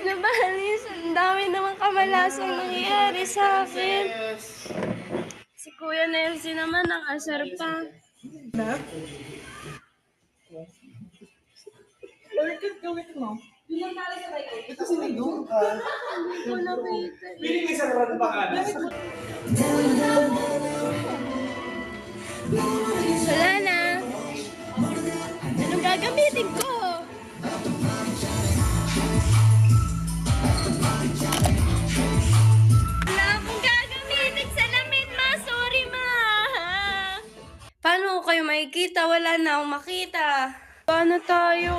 Nabalis, ang dami naman kamalasang nangyayari sa akin. Si Kuya Nelsie naman, ang asar pa. Gawin mo. Ito si Mido. Hindi ko nakita. Piling may sarang pa ka na. Wala na. Anong gagamitin ko? Wala akong gagamitin sa lamit, ma. Sorry, ma. Paano ko kayo makikita? Wala na akong makita. Paano tayo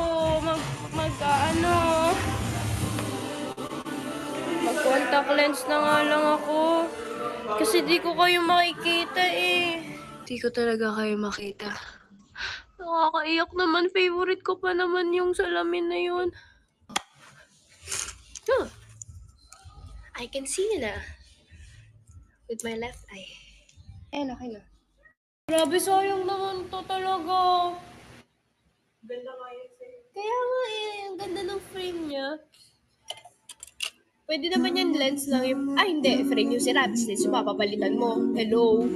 mag-contact lens na nga lang ako. Kasi di ko kayo makikita eh. Di ko talaga kayo makita. Nakakaiyak naman. Favorite ko pa naman yung salamin na yun. Oh, I can see you na. With my left eye. Ayan, okay na. Grabe, sayang naman to talaga. Ganda nga yun sa'yo. Kaya nga eh, ang ganda ng frame niya. Pwede naman yan lens lang yung... Ah, hindi. Frame yung si Rabbit's lens. Yung papapalitan mo. Hello.